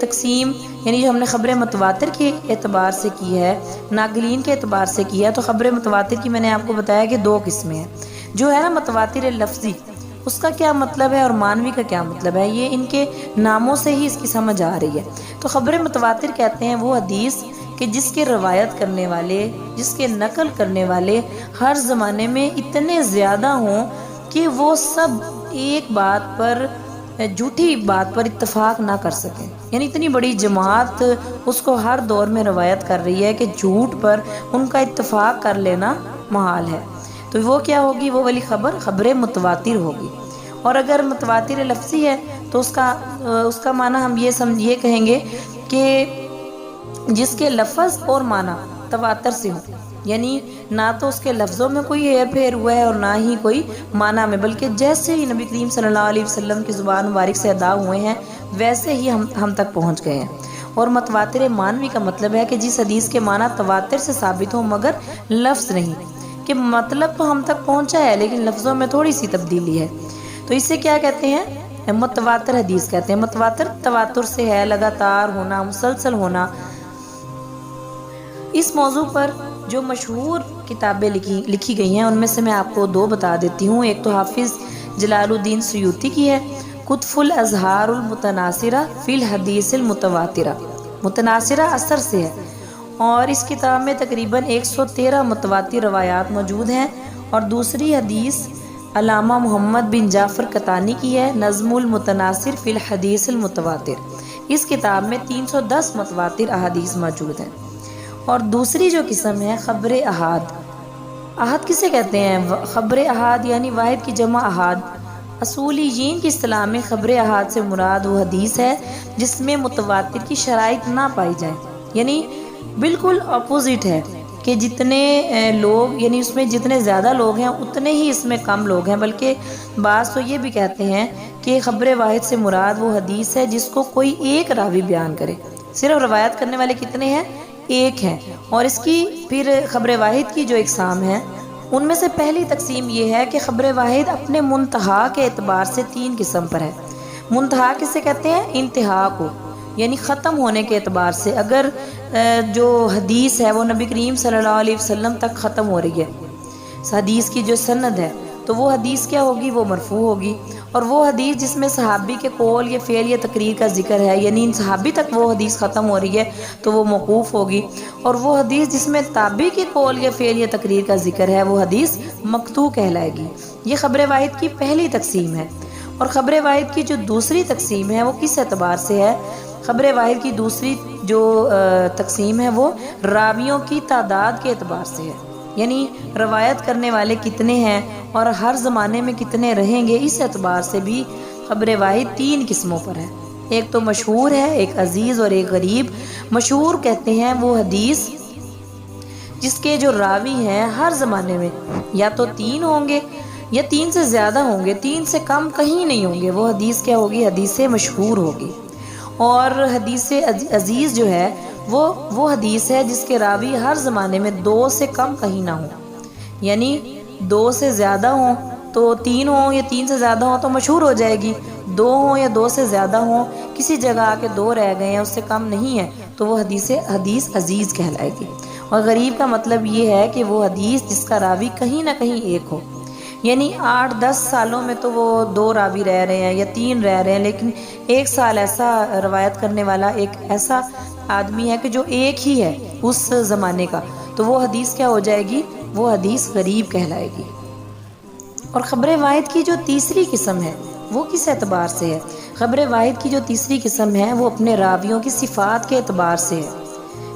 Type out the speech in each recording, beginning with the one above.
تقسیم یعنی جو ہم نے خبر متواتر کے اعتبار سے کی ہے، ناقلین کے اعتبار سے کی ہے، تو خبر متواتر کی میں نے آپ کو بتایا کہ 2 قسمیں ہیں۔ جو ہے نا متواتر لفظی، اس کا کیا مطلب ہے اور مانوی کا کیا مطلب ہے، یہ ان کے ناموں سے ہی اس کی سمجھ آ رہی ہے۔ تو خبر متواتر کہتے ہیں وہ حدیث کہ جس کے روایت کرنے والے، جس کے نقل کرنے والے ہر زمانے میں اتنے زیادہ ہوں کہ وہ سب ایک بات پر، جھوٹی بات پر اتفاق نہ کر سکیں، یعنی اتنی بڑی جماعت اس کو ہر دور میں روایت کر رہی ہے کہ جھوٹ پر ان کا اتفاق کر لینا محال ہے، تو وہ کیا ہوگی، وہ والی خبر خبر متواتر ہوگی۔ اور اگر متواتر لفظی ہے تو اس کا معنی ہم یہ کہیں گے کہ جس کے لفظ اور معنی تواتر سے ہوں، یعنی نہ تو اس کے لفظوں میں کوئی ہیر پھیر ہوا ہے اور نہ ہی کوئی معنی میں، بلکہ جیسے ہی نبی کریم صلی اللہ علیہ وسلم کی زبان مبارک سے ادا ہوئے ہیں ویسے ہی ہم تک پہنچ گئے ہیں۔ اور متواتر مانوی کا مطلب ہے کہ جس حدیث کے معنی تواتر سے ثابت ہوں مگر لفظ نہیں، کہ مطلب تو ہم تک پہنچا ہے لیکن لفظوں میں تھوڑی سی تبدیلی ہے، تو اسے کیا کہتے ہیں، متواتر حدیث کہتے ہیں۔ متواتر تواتر سے ہے، لگاتار ہونا، مسلسل ہونا۔ اس موضوع پر جو مشہور کتابیں لکھی گئی ہیں ان میں سے میں آپ کو 2 بتا دیتی ہوں۔ ایک تو حافظ جلال الدین سیوطی کی ہے، قطف الازہار المتناثرہ فی الحدیث المتواترہ، متناثرہ اثر سے ہے، اور اس کتاب میں تقریباً 113 متواتر روایات موجود ہیں۔ اور دوسری حدیث علامہ محمد بن جعفر قطانی کی ہے، نظم المتناثر فی الحدیث المتواتر، اس کتاب میں 310 متواتر احادیث موجود ہیں۔ اور دوسری جو قسم ہے خبر احاد، احاد کسے کہتے ہیں، خبر احاد یعنی واحد کی جمع احاد۔ اصولیین کی اصطلاح میں خبر احاد سے مراد وہ حدیث ہے جس میں متواتر کی شرائط نہ پائی جائیں، یعنی بالکل اپوزٹ ہے کہ جتنے لوگ، یعنی اس میں جتنے زیادہ لوگ ہیں اتنے ہی اس میں کم لوگ ہیں، بلکہ بعض تو یہ بھی کہتے ہیں کہ خبر واحد سے مراد وہ حدیث ہے جس کو کوئی ایک راوی بیان کرے، صرف روایت کرنے والے کتنے ہیں، ایک ہے۔ اور اس کی پھر خبر واحد کی جو اقسام ہیں ان میں سے پہلی تقسیم یہ ہے کہ خبر واحد اپنے منتہا کے اعتبار سے 3 قسم پر ہے۔ منتہا کسے کہتے ہیں، انتہا کو، یعنی ختم ہونے کے اعتبار سے، اگر جو حدیث ہے وہ نبی کریم صلی اللہ علیہ وسلم تک ختم ہو رہی ہے، حدیث کی جو سند ہے، تو وہ حدیث کیا ہوگی، وہ مرفوع ہوگی۔ اور وہ حدیث جس میں صحابی کے قول یا فعل یا تقریر کا ذکر ہے، یعنی ان صحابی تک وہ حدیث ختم ہو رہی ہے تو وہ موقوف ہوگی۔ اور وہ حدیث جس میں تابعی کے قول یا فعل یا تقریر کا ذکر ہے وہ حدیث مقطوع کہلائے گی۔ یہ خبر واحد کی پہلی تقسیم ہے۔ اور خبر واحد کی جو دوسری تقسیم ہے وہ کس اعتبار سے ہے، خبر واحد کی دوسری جو تقسیم ہے وہ راویوں کی تعداد کے اعتبار سے ہے، یعنی روایت کرنے والے کتنے ہیں اور ہر زمانے میں کتنے رہیں گے، اس اعتبار سے بھی خبر واحد 3 قسموں پر ہے۔ ایک تو مشہور ہے، ایک عزیز اور ایک غریب۔ مشہور کہتے ہیں وہ حدیث جس کے جو راوی ہیں ہر زمانے میں یا تو 3 ہوں گے یا 3 سے زیادہ ہوں گے، 3 سے کم کہیں نہیں ہوں گے، وہ حدیث کیا ہوگی، حدیث مشہور ہوگی۔ اور حدیث عزیز جو ہے وہ حدیث ہے جس کے راوی ہر زمانے میں 2 سے کم کہیں نہ ہوں، یعنی 2 سے زیادہ ہوں تو 3 ہوں یا 3 سے زیادہ ہوں تو مشہور ہو جائے گی، 2 ہوں یا 2 سے زیادہ ہوں، کسی جگہ آ کے 2 رہ گئے ہیں اس سے کم نہیں ہے تو وہ حدیث عزیز کہلائے گی۔ اور غریب کا مطلب یہ ہے کہ وہ حدیث جس کا راوی کہیں نہ کہیں ایک ہو، یعنی 8-10 سالوں میں تو وہ 2 راوی رہ رہے ہیں یا 3 رہ رہے ہیں، لیکن 1 سال ایسا روایت کرنے والا ایک ایسا آدمی ہے کہ جو ایک ہی ہے اس زمانے کا، تو وہ حدیث کیا ہو جائے گی، وہ حدیث غریب کہلائے گی۔ اور خبر واحد کی جو تیسری قسم ہے وہ کس اعتبار سے ہے، خبر واحد کی جو تیسری قسم ہے وہ اپنے راویوں کی صفات کے اعتبار سے ہے،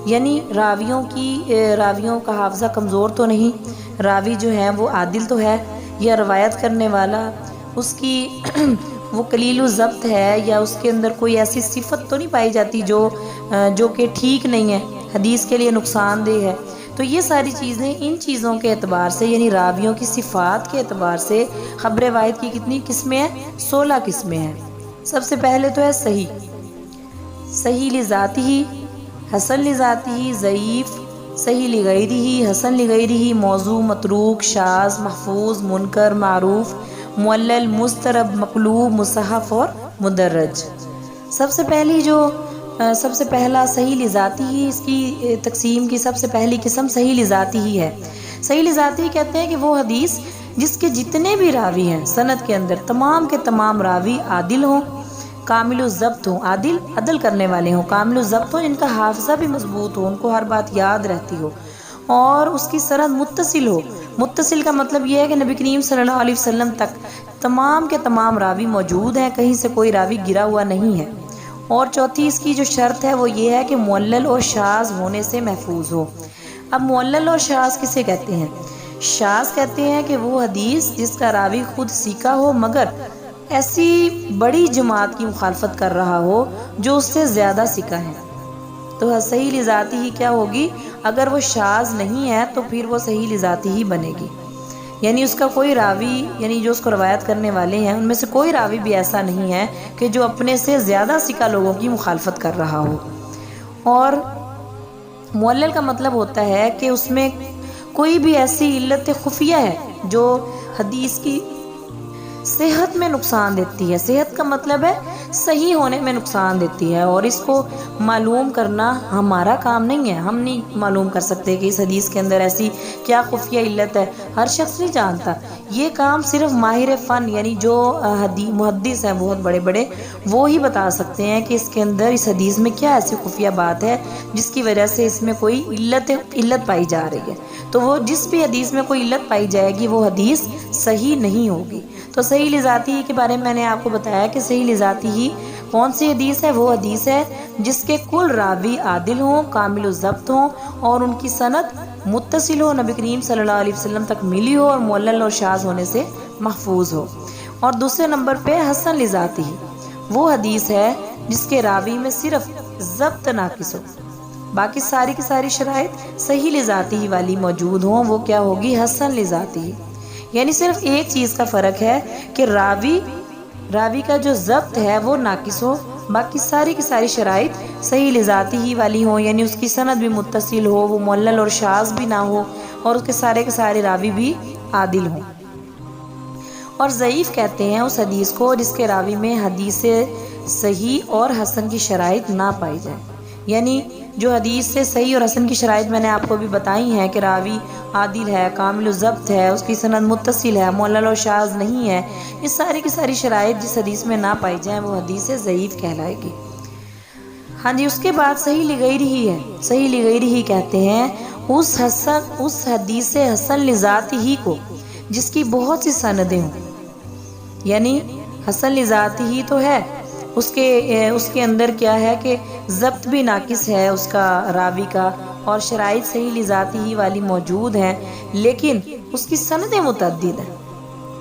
یعنی راویوں کا حافظہ کمزور تو نہیں، راوی جو ہے وہ عادل تو ہے، یا روایت کرنے والا اس کی وہ قلیل الضبط ہے، یا اس کے اندر کوئی ایسی صفت تو نہیں پائی جاتی جو کہ ٹھیک نہیں ہے، حدیث کے لیے نقصان دہ ہے۔ تو یہ ساری چیزیں، ان چیزوں کے اعتبار سے یعنی راویوں کی صفات کے اعتبار سے خبر واحد کی کتنی قسمیں ہیں، 16 قسمیں ہیں۔ سب سے پہلے تو ہے صحیح لذاتی، حسن لذاتی، ضعیف، صحیح لغیرہ، حسن لغیرہ، موضوع، متروک، شاذ، محفوظ، منکر، معروف، معلل، مضطرب، مقلوب، مصحف اور مدرج۔ سب سے پہلا صحیح لذاتی ہی، اس کی تقسیم کی سب سے پہلی قسم صحیح لذاتی ہی ہے۔ صحیح لذاتی کہتے ہیں کہ وہ حدیث جس کے جتنے بھی راوی ہیں سند کے اندر، تمام کے تمام راوی عادل ہوں، کامل الضبط ہوں، عدل کرنے والے ہوں، کامل الضبط ہوں، ان کا حافظہ بھی مضبوط ہو، ان کو ہر بات یاد رہتی ہو، اور اس کی سند متصل ہو۔ متصل کا مطلب یہ ہے کہ نبی کریم صلی اللہ علیہ وسلم تک تمام کے تمام راوی موجود ہیں، کہیں سے کوئی راوی گرا ہوا نہیں ہے۔ اور چوتھی اس کی جو شرط ہے وہ یہ ہے کہ معلل اور شاذ ہونے سے محفوظ ہو۔ اب معلل اور شاذ کسے کہتے ہیں؟ شاذ کہتے ہیں کہ وہ حدیث جس کا راوی خود سیکھا ہو مگر ایسی بڑی جماعت کی مخالفت کر رہا ہو جو اس سے زیادہ سیکھا ہے۔ تو صحیح لذاتی ہی کیا ہوگی؟ اگر وہ شاذ نہیں ہے تو پھر وہ صحیح لذاتی ہی بنے گی، یعنی اس کا کوئی راوی، یعنی جو اس کو روایت کرنے والے ہیں ان میں سے کوئی راوی بھی ایسا نہیں ہے کہ جو اپنے سے زیادہ سیکھا لوگوں کی مخالفت کر رہا ہو۔ اور معلل کا مطلب ہوتا ہے کہ اس میں کوئی بھی ایسی علت خفیہ ہے جو حدیث کی صحت میں نقصان دیتی ہے۔ صحت کا مطلب ہے صحیح ہونے میں نقصان دیتی ہے، اور اس کو معلوم کرنا ہمارا کام نہیں ہے۔ ہم نہیں معلوم کر سکتے کہ اس حدیث کے اندر ایسی کیا خفیہ علت ہے، ہر شخص نہیں جانتا۔ یہ کام صرف ماہر فن، یعنی جو محدث ہیں بہت بڑے بڑے، وہ ہی بتا سکتے ہیں کہ اس کے اندر اس حدیث میں کیا ایسی خفیہ بات ہے جس کی وجہ سے اس میں کوئی علت پائی جا رہی ہے۔ تو وہ جس بھی حدیث میں کوئی علت پائی جائے گی وہ حدیث صحیح نہیں ہوگی۔ تو صحیح لذاتی ہی کے بارے میں نے آپ کو بتایا کہ صحیح لذاتی ہی کون سی حدیث ہے؟ وہ حدیث ہے جس کے کل راوی عادل ہوں، کامل الضبط ہوں، اور ان کی سند متصل ہو، نبی کریم صلی اللہ علیہ وسلم تک ملی ہو، اور معلل اور شاذ ہونے سے محفوظ ہو۔ اور دوسرے نمبر پہ حسن لذاتی ہی وہ حدیث ہے جس کے راوی میں صرف ضبط ناقص ہو، باقی ساری کی ساری شرائط صحیح لذاتی ہی والی موجود ہوں، وہ کیا ہوگی؟ حسن لذاتی ہی۔ یعنی صرف ایک چیز کا فرق ہے کہ راوی کا جو ضبط ہے وہ ناقص ہو، باقی ساری کی ساری شرائط صحیح لذاتی ہی والی ہوں، یعنی اس کی سند بھی متصل ہو، وہ معلل اور شاذ بھی نہ ہو، اور اس کے سارے راوی بھی عادل ہوں۔ اور ضعیف کہتے ہیں اس حدیث کو جس کے راوی میں حدیث صحیح اور حسن کی شرائط نہ پائی جائے، یعنی جو حدیث سے صحیح اور حسن کی شرائط میں نے آپ کو بھی بتائی ہیں کہ راوی عادل ہے، کامل الضبط ہے، اس کی سند متصل ہے، معلل اور شاذ نہیں ہے، اس ساری کی ساری شرائط جس حدیث میں نہ پائی جائیں وہ حدیث ضعیف کہلائے گی۔ ہاں جی، اس کے بعد صحیح لغیری ہی ہے۔ صحیح لغیری ہی کہتے ہیں اس حدیث حسن لذاتی ہی کو جس کی بہت سی سندیں ہوں، یعنی حسن لذاتی ہی تو ہے، اس کے اندر کیا ہے کہ ضبط بھی ناقص ہے اس کا راوی کا، اور شرائط صحیح لذاتی ہی والی موجود ہیں، لیکن اس کی سندیں متعدد ہیں،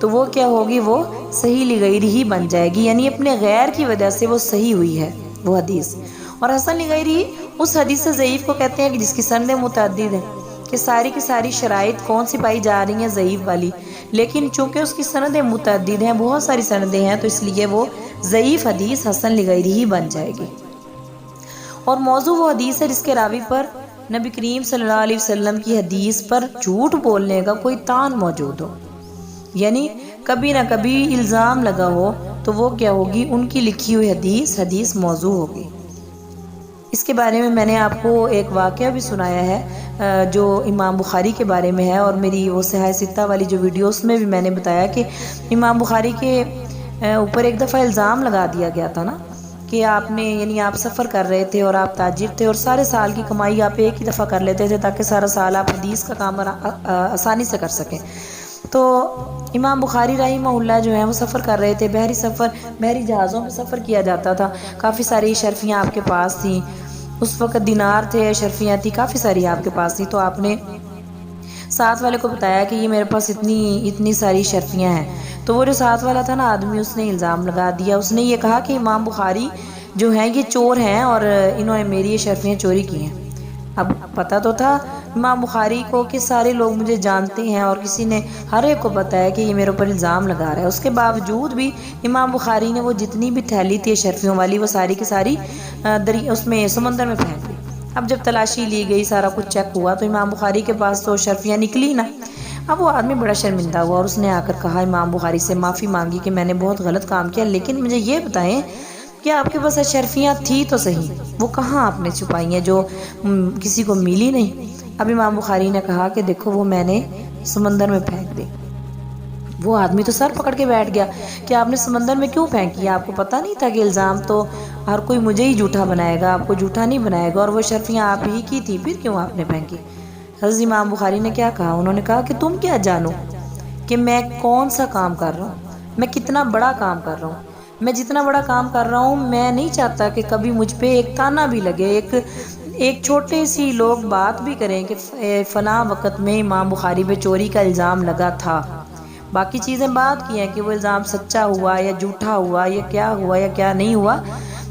تو وہ کیا ہوگی؟ وہ صحیح لغیری ہی بن جائے گی، یعنی اپنے غیر کی وجہ سے وہ صحیح ہوئی ہے وہ حدیث۔ اور حسن لغیری اس حدیث ضعیف کو کہتے ہیں کہ جس کی سندیں متعدد ہیں، کہ ساری کی ساری شرائط کون سی پائی جا رہی ہیں؟ ضعیف والی، لیکن چونکہ اس کی سندیں متعدد ہیں، بہت ساری سندیں ہیں، تو اس لیے وہ ضعیف حدیث حسن لغیری ہی بن جائے گی۔ اور موضوع وہ حدیث ہے جس کے راوی پر نبی کریم صلی اللہ علیہ وسلم کی حدیث پر جھوٹ بولنے کا کوئی تان موجود ہو، یعنی کبھی نہ کبھی الزام لگا ہو، تو وہ کیا ہوگی؟ ان کی لکھی ہوئی حدیث موضوع ہوگی۔ اس کے بارے میں نے آپ کو ایک واقعہ بھی سنایا ہے جو امام بخاری کے بارے میں ہے، اور میری وہ صحیح ستہ والی جو ویڈیو اس میں بھی میں نے بتایا کہ امام بخاری کے اوپر ایک دفعہ الزام لگا دیا گیا تھا نا، کہ آپ سفر کر رہے تھے اور آپ تاجر تھے، اور سارے سال کی کمائی آپ ایک ہی دفعہ کر لیتے تھے تاکہ سارا سال آپ حدیث کا کام آسانی سے کر سکیں۔ تو امام بخاری رحمہ اللہ جو ہیں وہ سفر کر رہے تھے، بحری جہازوں میں سفر کیا جاتا تھا، کافی ساری شرفیاں آپ کے پاس تھیں، اس وقت دینار تھے، شرفیاں تھیں، کافی ساری آپ کے پاس تھیں، تو آپ نے ساتھ والے کو بتایا کہ یہ میرے پاس اتنی ساری شرفیاں ہیں، تو وہ جو ساتھ والا تھا نا آدمی، اس نے الزام لگا دیا، اس نے یہ کہا کہ امام بخاری جو ہیں یہ چور ہیں اور انہوں نے میری یہ شرفیاں چوری کی ہیں۔ اب پتہ تو تھا امام بخاری کو کہ سارے لوگ مجھے جانتے ہیں، اور کسی نے ہر ایک کو بتایا کہ یہ میرے اوپر الزام لگا رہا ہے، اس کے باوجود بھی امام بخاری نے وہ جتنی بھی تھیلی تھی شرفیوں والی وہ ساری کی ساری اس میں سمندر میں پھینک دی۔ اب جب تلاشی لی گئی، سارا کچھ چیک ہوا، تو امام بخاری کے پاس تو شرفیاں نکلی نا۔ اب وہ آدمی بڑا شرمندہ ہوا اور اس نے آ کر کہا امام بخاری سے، معافی مانگی کہ میں نے بہت غلط کام کیا، لیکن مجھے یہ بتائیں کہ آپ کے پاس اشرفیاں تھی تو صحیح، وہ کہاں آپ نے چھپائی ہیں جو کسی کو ملی نہیں؟ اب امام بخاری نے کہا کہ دیکھو وہ میں نے سمندر میں پھینک دی۔ وہ آدمی تو سر پکڑ کے بیٹھ گیا کہ آپ نے سمندر میں کیوں پھینکی؟ آپ کو پتہ نہیں تھا کہ الزام تو ہر کوئی مجھے ہی جھوٹا بنائے گا، آپ کو جھوٹا نہیں بنائے گا، اور وہ اشرفیاں آپ ہی کی تھی، پھر کیوں آپ نے پھینکی؟ حضرت امام بخاری نے کیا کہا؟ انہوں نے کہا کہ تم کیا جانو کہ میں کون سا کام کر رہا ہوں، میں کتنا بڑا کام کر رہا ہوں۔ میں جتنا بڑا کام کر رہا ہوں، میں نہیں چاہتا کہ کبھی مجھ پہ ایک تانا بھی لگے، ایک چھوٹی سی لوگ بات بھی کریں کہ فلاں وقت میں امام بخاری پہ چوری کا الزام لگا تھا۔ باقی چیزیں بات کی ہیں کہ وہ الزام سچا ہوا یا جھوٹا ہوا یا کیا نہیں ہوا،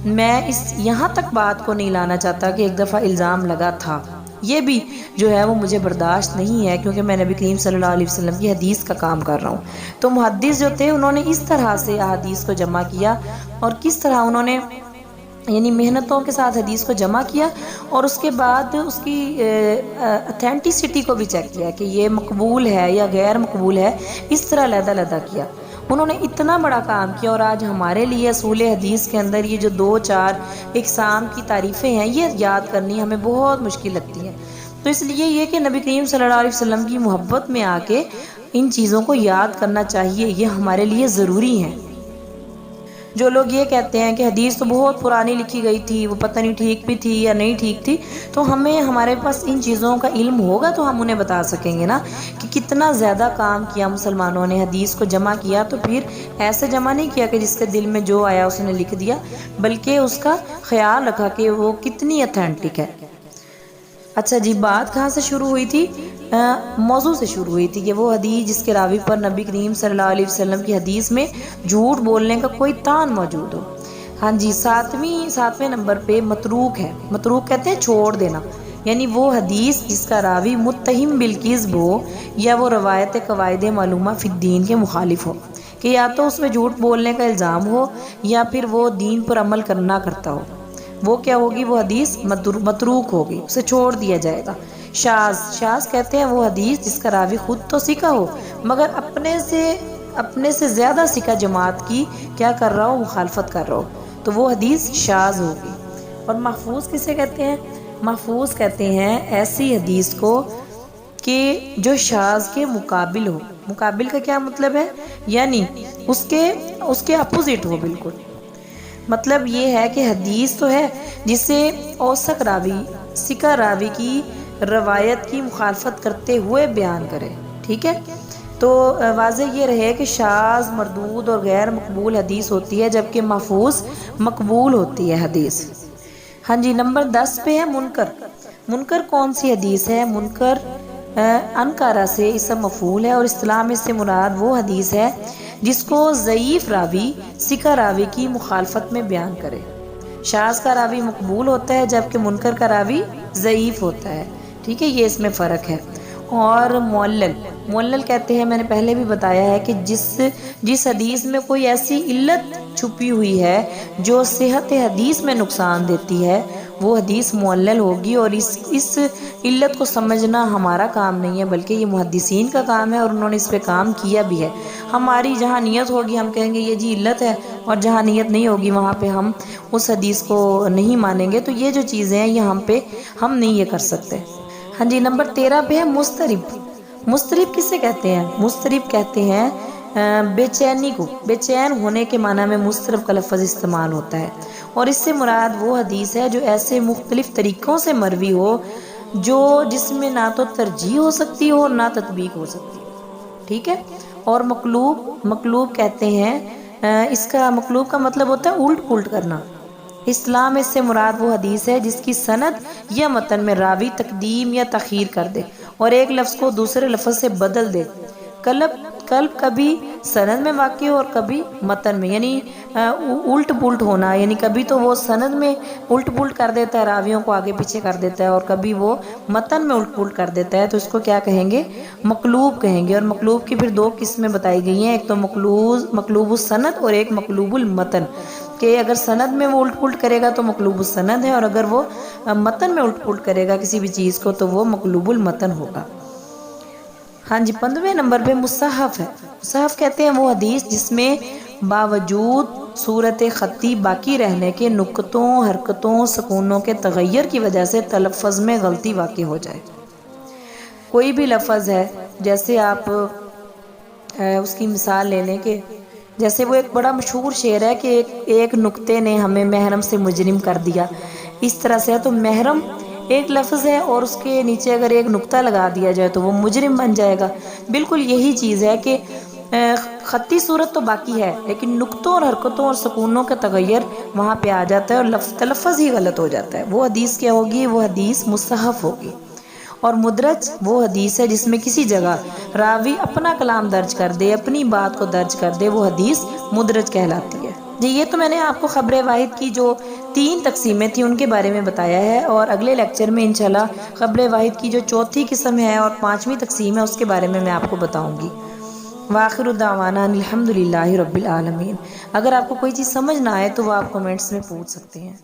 میں یہاں تک بات کو نہیں لانا چاہتا کہ ایک دفعہ الزام لگا تھا، یہ بھی جو ہے وہ مجھے برداشت نہیں ہے، کیونکہ میں نبی کریم صلی اللہ علیہ وسلم کی حدیث کا کام کر رہا ہوں۔ تو محدث جو تھے انہوں نے اس طرح سے احادیث کو جمع کیا، اور کس طرح انہوں نے یعنی محنتوں کے ساتھ حدیث کو جمع کیا، اور اس کے بعد اس کی اتھینٹسٹی کو بھی چیک کیا کہ یہ مقبول ہے یا غیر مقبول ہے، اس طرح علیحدہ کیا۔ انہوں نے اتنا بڑا کام کیا، اور آج ہمارے لیے اصول حدیث کے اندر یہ جو 2-4 اقسام کی تعریفیں ہیں، یہ یاد کرنی ہمیں بہت مشکل لگتی ہیں۔ تو اس لیے یہ کہ نبی کریم صلی اللہ علیہ وسلم کی محبت میں آ کے ان چیزوں کو یاد کرنا چاہیے، یہ ہمارے لیے ضروری ہیں۔ جو لوگ یہ کہتے ہیں کہ حدیث تو بہت پرانی لکھی گئی تھی، وہ پتہ نہیں ٹھیک بھی تھی یا نہیں ٹھیک تھی، تو ہمارے پاس ان چیزوں کا علم ہوگا تو ہم انہیں بتا سکیں گے نا کہ کتنا زیادہ کام کیا مسلمانوں نے، حدیث کو جمع کیا، تو پھر ایسے جمع نہیں کیا کہ جس کے دل میں جو آیا اس نے لکھ دیا، بلکہ اس کا خیال رکھا کہ وہ کتنی اتھینٹک ہے۔ اچھا جی، بات کہاں سے شروع ہوئی تھی؟ موضوع سے شروع ہوئی تھی کہ وہ حدیث جس کے راوی پر نبی کریم صلی اللہ علیہ وسلم کی حدیث میں جھوٹ بولنے کا کوئی تان موجود ہو۔ ہاں جی، ساتویں نمبر پہ متروک ہے۔ متروک کہتے ہیں چھوڑ دینا، یعنی وہ حدیث جس کا راوی متہم بالکذب ہو، یا وہ روایت قواعد معلومہ فی الدین کے مخالف ہو، کہ یا تو اس میں جھوٹ بولنے کا الزام ہو یا پھر وہ دین پر عمل کرنا کرتا ہو، وہ کیا ہوگی؟ وہ حدیث متروک ہوگی، اسے چھوڑ دیا جائے گا۔ شاذ کہتے ہیں وہ حدیث جس کا راوی خود تو سکھا ہو، مگر اپنے سے زیادہ سکھا جماعت کی کیا کر رہا ہو؟ مخالفت کر رہا ہو، تو وہ حدیث شاذ ہوگی۔ اور محفوظ کسے کہتے ہیں؟ محفوظ کہتے ہیں ایسی حدیث کو کہ جو شاذ کے مقابل ہو۔ مقابل کا کیا مطلب ہے؟ یعنی اس کے اپوزٹ ہو بالکل۔ مطلب یہ ہے کہ حدیث تو ہے جسے اوثق راوی، ثقہ راوی کی روایت کی مخالفت کرتے ہوئے بیان کرے، ٹھیک ہے؟ تو واضح یہ رہے کہ شاذ مردود اور غیر مقبول حدیث ہوتی ہے، جبکہ محفوظ مقبول ہوتی ہے حدیث۔ ہاں جی، نمبر 10 پہ ہے منکر۔ منکر کون سی حدیث ہے؟ منکر انکارا سے اسم مفعول ہے، اور اصطلاح میں سے مراد وہ حدیث ہے جس کو ضعیف راوی ثقہ راوی کی مخالفت میں بیان کرے۔ شاذ کا راوی مقبول ہوتا ہے، جبکہ منکر کا راوی ضعیف ہوتا ہے، ٹھیک ہے؟ یہ اس میں فرق ہے۔ اور معلل کہتے ہیں، میں نے پہلے بھی بتایا ہے کہ جس حدیث میں کوئی ایسی علت چھپی ہوئی ہے جو صحت حدیث میں نقصان دیتی ہے، وہ حدیث معلل ہوگی، اور اس علت کو سمجھنا ہمارا کام نہیں ہے، بلکہ یہ محدثین کا کام ہے، اور انہوں نے اس پہ کام کیا بھی ہے۔ ہماری جہاں نیت ہوگی ہم کہیں گے یہ جی علت ہے، اور جہاں نیت نہیں ہوگی وہاں پہ ہم اس حدیث کو نہیں مانیں گے۔ تو یہ جو چیزیں ہیں یہ ہم نہیں یہ کر سکتے۔ ہاں جی، نمبر 13 پہ ہے مضطرب۔ مضطرب کسے کہتے ہیں؟ مضطرب کہتے ہیں بے چینی کو۔ بے چین ہونے کے معنی میں مضطرب کا لفظ استعمال ہوتا ہے، اور اس سے مراد وہ حدیث ہے جو ایسے مختلف طریقوں سے مروی ہو جس میں نہ تو ترجیح ہو سکتی ہو اور نہ تطبیق ہو سکتی ہو، ٹھیک ہے؟ اور مقلوب کہتے ہیں، مقلوب کا مطلب ہوتا ہے الٹ پلٹ کرنا۔ اسلام میں اس سے مراد وہ حدیث ہے جس کی سند یا متن میں راوی تقدیم یا تاخیر کر دے اور ایک لفظ کو دوسرے لفظ سے بدل دے۔ قلب کبھی سند میں واقع ہو اور کبھی متن میں، یعنی الٹ پلٹ ہونا، یعنی کبھی تو وہ سند میں الٹ پلٹ کر دیتا ہے، راویوں کو آگے پیچھے کر دیتا ہے، اور کبھی وہ متن میں الٹ پلٹ کر دیتا ہے، تو اس کو کیا کہیں گے؟ مقلوب کہیں گے۔ اور مقلوب کی پھر 2 قسمیں بتائی گئی ہیں، ایک تو مقلوب السند اور ایک مقلوب المتن، کہ اگر سند میں وہ الٹ پلٹ کرے گا تو مقلوب السند ہے، اور اگر وہ متن میں الٹ پلٹ کرے گا کسی بھی چیز کو تو وہ مقلوب المتن ہوگا۔ ہاں جی، 15ویں نمبر پہ مصحف ہے۔ مصحف کہتے ہیں وہ حدیث جس میں باوجود صورت خطی باقی رہنے کے نقطوں، حرکتوں، سکونوں کے تغیر کی وجہ سے تلفظ میں غلطی واقع ہو جائے۔ کوئی بھی لفظ ہے، جیسے آپ اس کی مثال لے لیں کہ جیسے وہ ایک بڑا مشہور شعر ہے کہ ایک نقطے نے ہمیں محرم سے مجرم کر دیا، اس طرح سے ہے۔ تو محرم ایک لفظ ہے اور اس کے نیچے اگر ایک نقطہ لگا دیا جائے تو وہ مجرم بن جائے گا۔ بالکل یہی چیز ہے کہ خطی صورت تو باقی ہے، لیکن نقطوں اور حرکتوں اور سکونوں کا تغیر وہاں پہ آ جاتا ہے اور تلفظ ہی غلط ہو جاتا ہے۔ وہ حدیث کیا ہوگی؟ وہ حدیث مصحف ہوگی۔ اور مدرج وہ حدیث ہے جس میں کسی جگہ راوی اپنا کلام درج کر دے، اپنی بات کو درج کر دے، وہ حدیث مدرج کہلاتی ہے۔ جی یہ تو میں نے آپ کو خبر واحد کی جو 3 تقسیمیں تھیں ان کے بارے میں بتایا ہے، اور اگلے لیکچر میں انشاءاللہ خبر واحد کی جو 4تھی قسم ہے اور 5ویں تقسیم ہے اس کے بارے میں آپ کو بتاؤں گی۔ وآخر دعوانا الحمدللہ رب العالمین۔ اگر آپ کو کوئی چیز سمجھ نہ آئے تو وہ آپ کمنٹس میں پوچھ سکتے ہیں۔